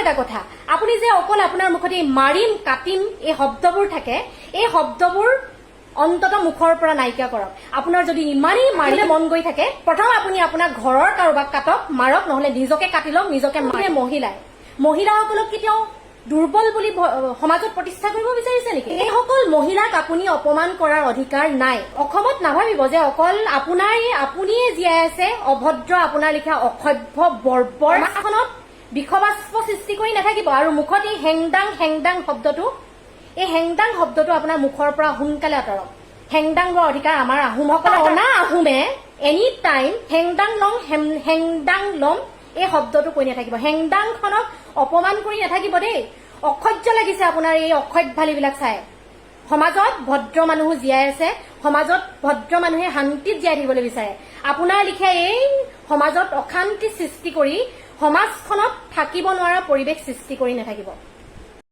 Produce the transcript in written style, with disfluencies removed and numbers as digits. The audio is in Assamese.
এটা কথা আপুনি যে অকল আপোনাৰ মুখতে মাৰিম কাটিম এই শব্দবোৰ থাকে এই শব্দবোৰ অন্তত মুখৰ পৰা নাইকিয়া কৰক আপোনাৰ যদি ইমানেই মাৰিলে মন গৈ থাকে প্ৰথম আপুনি আপোনাৰ ঘৰৰ কাৰোবাক কাটক মাৰক নহলে নিজকে কাটি লওক নিজকে মাৰে মহিলাসকলক কেতিয়াও দুৰ্বল বুলি সমাজত প্ৰতিষ্ঠা কৰিব বিচাৰিছে নেকি এই সকল মহিলাক আপুনি অপমান কৰাৰ অধিকাৰ নাই অসমত নাভাবিব যে অকল আপুনিয়ে জীয়াই আছে অভদ্ৰ আপোনাৰ লিখা অসভ্য বৰ্বৰ সমাজখনত বিখবাস্প সৃষ্টি কৰি নাথাকিব আৰু মুখত এই হেংদাং শব্দটো এই হেংদাং শব্দটো আপোনাৰ মুখৰ পৰা সোনকালে আঁতৰক হেংদাংৰ অধিকাৰ আমাৰ আহোমসকলে অনা আহোমে এনি টাইম হেংদাং লম এই শব্দটো কৈ নাথাকিব হেংদাংখনক অপমান কৰি নাথাকিব দেই অসহ্য লাগিছে আপোনাৰ এই অসভ্যালিবিলাক চাই সমাজত ভদ্ৰ মানুহ জীয়াই আছে সমাজত ভদ্ৰ মানুহে শান্তিত জীয়াই থাকিবলৈ বিচাৰে আপোনাৰ লিখা এই সমাজত অশান্তি সৃষ্টি কৰি সমাজখনত থাকিব নোৱাৰা পৰিৱেশ সৃষ্টি কৰি নাথাকিব